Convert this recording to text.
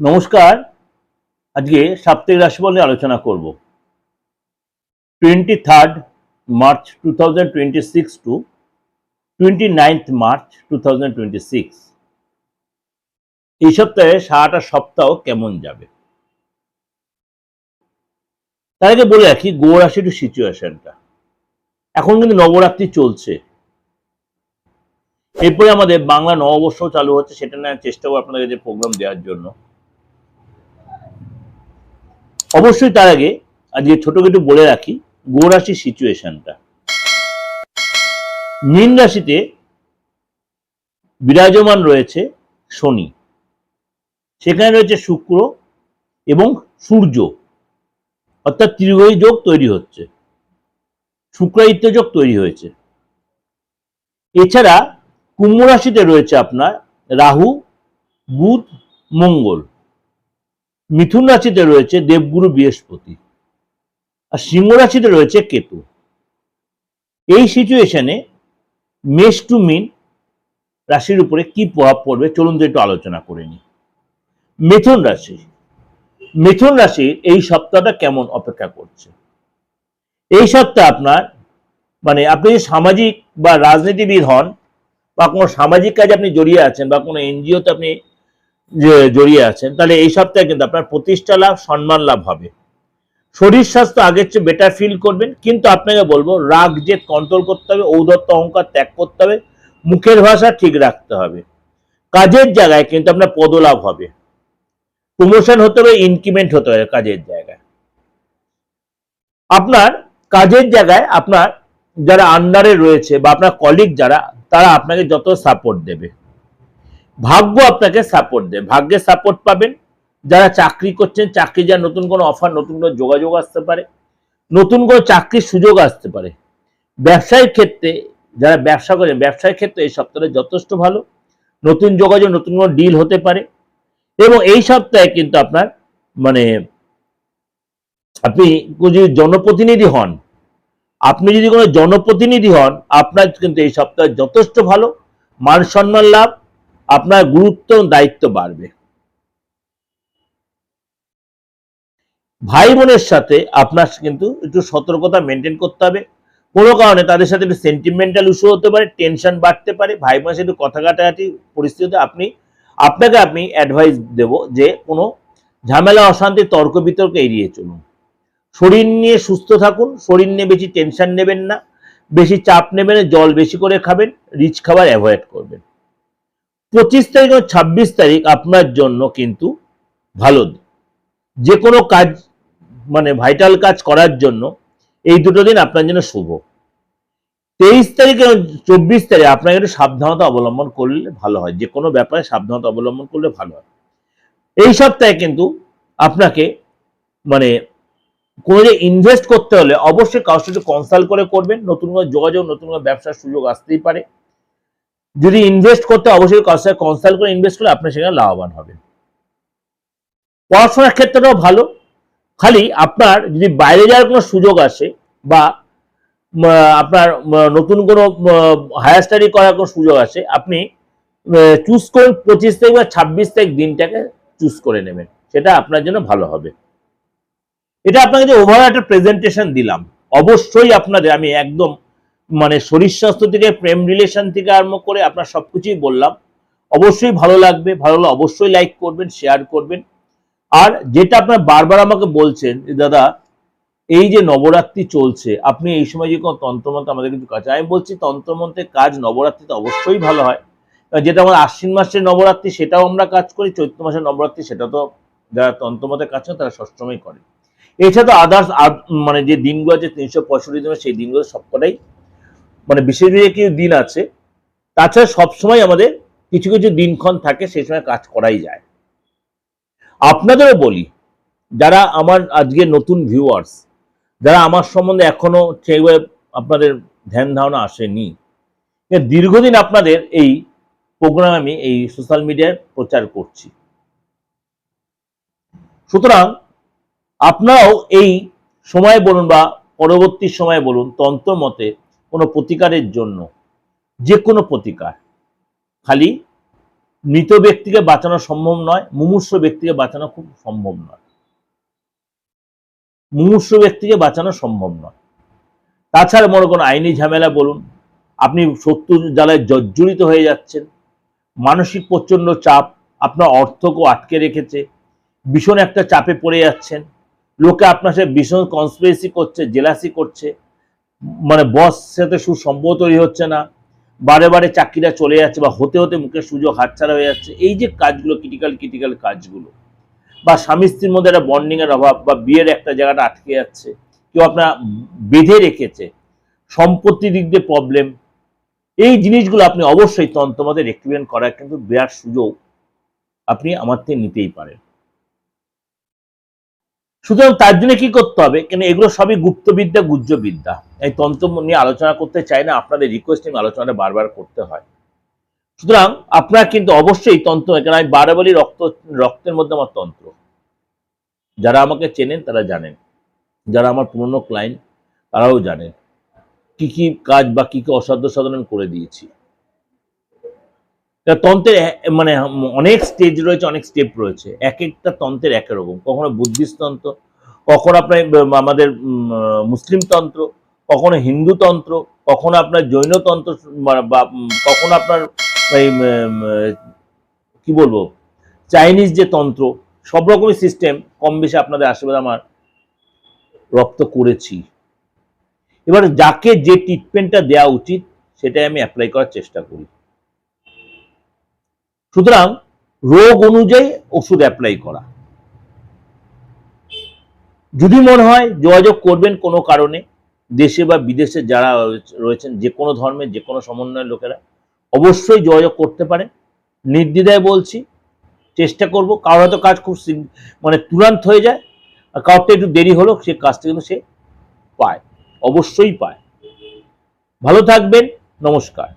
নমস্কার। আজকে সাপ্তাহিক রাশিফল নিয়ে আলোচনা করব। 23 মার্চ 2026 টু 29 মার্চ 2026। এই সপ্তাহে সারাটা সপ্তাহ কেমন যাবে তার আগে বলে রাখি গো রাশির সিচুয়েশনটা। এখন কিন্তু নবরাত্রি চলছে, এরপরে আমাদের বাংলা নববর্ষ চালু হচ্ছে, সেটা নেওয়ার চেষ্টা করবো আপনাদের যে প্রোগ্রাম দেওয়ার জন্য। অবশ্যই তার আগে আজকে ছোট কিছু বলে রাখি গো রাশির সিচুয়েশনটা। মীন রাশিতে বিরাজমান রয়েছে শনি, সেখানে রয়েছে শুক্র এবং সূর্য, অর্থাৎ ত্রিগ্রহী যোগ তৈরি হচ্ছে, শুক্রাদিত্য যোগ তৈরি হয়েছে। এছাড়া কুম্ভ রাশিতে রয়েছে আপনার রাহু, বুধ, মঙ্গল। মিথুন রাশিতে রয়েছে দেবগুরু বৃহস্পতি, আর সিংহ রাশিতে রয়েছে কেতু। এই সিচুয়েশনে মেষ টু মীন রাশির উপরে কি প্রভাব পড়বে চলুন তো একটু আলোচনা করে নিই। মিথুন রাশি, মিথুন রাশির এই সপ্তাহটা কেমন অপেক্ষা করছে। এই সপ্তাহে আপনার আপনি যে সামাজিক বা রাজনীতিবিদ হন বা কোনো সামাজিক কাজে আপনি জড়িয়ে আছেন বা কোনো এনজিওতে আপনি জড়িয়ে আছেন, তাহলে এই সপ্তাহে কিন্তু আপনার প্রতিষ্ঠা লাভ, সম্মান লাভ হবে। শরীর স্বাস্থ্য আগের চেয়ে বেটার ফিল করবেন, কিন্তু আপনাকে বলবো রাগ জেদ কন্ট্রোল করতে হবে, ঔদ্ধত্য অহংকার ত্যাগ করতে হবে, মুখের ভাষা ঠিক রাখতে হবে। কাজের জায়গায় কিন্তু আপনার পদলাভ হবে, প্রমোশন হতে হবে, ইনক্রিমেন্ট হতে হবে কাজের জায়গায়। আপনার কাজের জায়গায় আপনার যারা আন্ডারে রয়েছে বা আপনার কলিগ যারা, তারা আপনাকে যত সাপোর্ট দেবে, ভাগ্য আপনাকে সাপোর্ট দেবে, ভাগ্যের সাপোর্ট পাবেন। যারা চাকরি করছেন, চাকরি যার নতুন কোনো অফার, নতুন কোনো যোগাযোগ আসতে পারে, নতুন কোনো চাকরির সুযোগ আসতে পারে। ব্যবসায়িক ক্ষেত্রে যারা ব্যবসা করেন, ব্যবসায়িক ক্ষেত্রে এই সপ্তাহে যথেষ্ট ভালো, নতুন যোগাযোগ, নতুন কোনো ডিল হতে পারে। এবং এই সপ্তাহে কিন্তু আপনার আপনি যদি জনপ্রতিনিধি হন, আপনার কিন্তু এই সপ্তাহে যথেষ্ট ভালো, মান সম্মান লাভ, আপনার গুরুত্ব ও দায়িত্ব বাড়বে। ভাই বোনের সাথে আপনার কিন্তু একটু সতর্কতা মেনটেন করতে হবে। কোনো কারণে তাদের সাথে একটু সেন্টিমেন্টাল ইস্যু হতে পারে, টেনশন বাড়তে পারে, ভাই বোনের সাথে একটু কথা কাটাকাটি পরিস্থিতিতে আপনাকে আমি অ্যাডভাইস দেব যে কোনো ঝামেলা, অশান্তি, তর্ক বিতর্ক এড়িয়ে চলুন। শরীর নিয়ে সুস্থ থাকুন, শরীর নিয়ে বেশি টেনশন নেবেন না, বেশি চাপ নেবেন না, জল বেশি করে খাবেন, রিচ খাবার অ্যাভয়েড করবেন। 25 তারিখ ও 26 তারিখ আপনার জন্য কিন্তু ভালো, যে কোনো কাজ ভাইটাল কাজ করার জন্য এই দুটো দিন আপনার জন্য শুভ। 23 তারিখ এবং 24 তারিখ আপনাকে একটু সাবধানতা অবলম্বন করলে ভালো হয়, যে কোনো ব্যাপারে সাবধানতা অবলম্বন করলে ভালো হয়। এই সপ্তাহে কিন্তু আপনাকে কোনো যে ইনভেস্ট করতে হলে অবশ্যই কারোর সাথে কনসাল্ট করে করবেন। নতুন কোনো যোগাযোগ, নতুন কোনো ব্যবসার সুযোগ আসতেই পারে। যদি ইনভেস্ট করতে অবশ্যই কারোর সাথে কনসাল্ট করে ইনভেস্ট করলে আপনি সেখানে লাভবান হবেন। পড়াশোনার ক্ষেত্রেও ভালো, খালি আপনার যদি বাইরে যাওয়ার কোনো সুযোগ আসে বা আপনার নতুন কোনো হায়ার স্টাডি করার কোনো সুযোগ আসে, আপনি চুজ করুন 25 তারিখ বা 26 তারিখ দিনটাকে চুজ করে নেবেন, সেটা আপনার জন্য ভালো হবে। এটা আপনাকে যে ওভারঅল একটা প্রেজেন্টেশন দিলাম, অবশ্যই আপনাদের আমি একদম শরীর স্বাস্থ্য থেকে, প্রেম রিলেশন থেকে আরম্ভ করে আপনার সবকিছুই বললাম। অবশ্যই ভালো লাগবে, ভালো লাগলে অবশ্যই লাইক করবেন, শেয়ার করবেন। আর যেটা আপনার বারবার আমাকে বলছেন দাদা এই যে নবরাত্রি চলছে, আপনি এই সময় যে কোনো তন্ত্রমন্ত্র আমাদের কিছু কাজ, আমি বলছি তন্ত্রমন্ত্রের কাজ নবরাত্রিতে অবশ্যই ভালো হয়। যেটা আমাদের আশ্বিন মাসের নবরাত্রি সেটাও আমরা কাজ করি, চৈত্র মাসের নবরাত্রি সেটা তো যারা তন্ত্রমন্ত্রের কাজ করে তারা সবসময় করে। এছাড়া আদার্স যে দিনগুলো আছে 365 দিন, সেই দিনগুলো সবকটাই বিশেষ বিশেষ কিছু দিন আছে। তাছাড়া সবসময় আমাদের কিছু কিছু দিনক্ষণ থাকে, সেই সময় কাজ করাই যায়। আপনাদেরও বলি, যারা আমার আজকে নতুন ভিউয়ার্স, যারা আমার সম্বন্ধে এখনো সেইভাবে আপনাদের ধ্যান ধারণা আসেনি, দীর্ঘদিন আপনাদের এই প্রোগ্রাম আমি এই সোশ্যাল মিডিয়ায় প্রচার করছি, সুতরাং আপনারাও এই সময় বলুন বা পরবর্তী সময় বলুন, তন্ত্র মতে কোনো প্রতিকারের জন্য, যে কোনো প্রতিকার, খালি মৃত ব্যক্তিকে বাঁচানো সম্ভব নয়, মুমূর্ষু ব্যক্তিকে বাঁচানো খুব সম্ভব নয়, মুমূর্ষু ব্যক্তিকে বাঁচানো সম্ভব নয়। তাছাড়া মনে কোনো আইনি ঝামেলা বলুন, আপনি শত্রুর জ্বালায় জর্জরিত হয়ে যাচ্ছেন, মানসিক প্রচন্ড চাপ আপনার অর্থকেও আটকে রেখেছে, ভীষণ একটা চাপে পড়ে যাচ্ছেন, লোকে আপনার সাথে ভীষণ কনস্পিরেসি করছে, জেলাসি করছে, মানে বস সাথে সুসম্পর্ক তৈরি হচ্ছে না, বারে বারে চাকরিটা চলে যাচ্ছে বা হতে হতে মুখের সুযোগ হাতছাড়া হয়ে যাচ্ছে, এই যে কাজগুলো ক্রিটিক্যাল কাজগুলো, বা স্বামী স্ত্রীর মধ্যে একটা বন্ডিং এর অভাব, বা বিয়ের একটা জায়গাটা আটকে যাচ্ছে, কেউ আপনার বেঁধে রেখেছে, সম্পত্তির দিক দিয়ে প্রবলেম, এই জিনিসগুলো আপনি অবশ্যই তন্ত্রমতে রেক্টিফিকেশন করার কিন্তু বিরাট সুযোগ আপনি আমার থেকে নিতেই পারেন। সুতরাং তার জন্য কি করতে হবে, কেন এগুলো সবই গুপ্তবিদ্যা, গুহ্যবিদ্যা, এই তন্ত্র নিয়ে আলোচনা করতে চাই না, আপনাদের রিকোয়েস্ট নিয়ে আলোচনাটা বারবার করতে হয়। সুতরাং আপনারা কিন্তু অবশ্যই তন্ত্র, কেন আমি বারে বলি রক্তের মধ্যে আমার তন্ত্র, যারা আমাকে চেনেন তারা জানেন, যারা আমার পুরনো ক্লায়েন্ট তারাও জানেন কি কি কাজ বা কি কি অসাধ্য সাধন আমি করে দিয়েছি। তন্ত্রের মানে অনেক স্টেজ রয়েছে, অনেক স্টেপ রয়েছে, এক একটা তন্ত্রের এক রকম, কখনো বুদ্ধিস্ট তন্ত্র, কখনো আপনার আমাদের মুসলিম তন্ত্র, কখনো হিন্দু তন্ত্র, কখনো আপনার জৈন তন্ত্র, বা কখনো আপনার কি বলবো চাইনিজ যে তন্ত্র, সব রকমের সিস্টেম কম বেশি আপনাদের আশীর্বাদ আমার রপ্ত করেছি। এবার যাকে যে ট্রিটমেন্টটা দেওয়া উচিত সেটাই আমি অ্যাপ্লাই করার চেষ্টা করি। সুতরাং রোগ অনুযায়ী ওষুধ অ্যাপ্লাই করা। যদি মনে হয় যোগাযোগ করবেন কোনো কারণে, দেশে বা বিদেশে যারা রয়েছেন, যে কোনো ধর্মের যে কোনো সমন্বয়ের লোকেরা অবশ্যই যোগাযোগ করতে পারেন, নির্দ্বিধায় বলছি। চেষ্টা করব, কারোর হয়তো কাজ খুব মানে তুরান্ত হয়ে যায়, আর কারোরটা একটু দেরি হলো, সে কাজটা কিন্তু সে পায়, অবশ্যই পায়। ভালো থাকবেন, নমস্কার।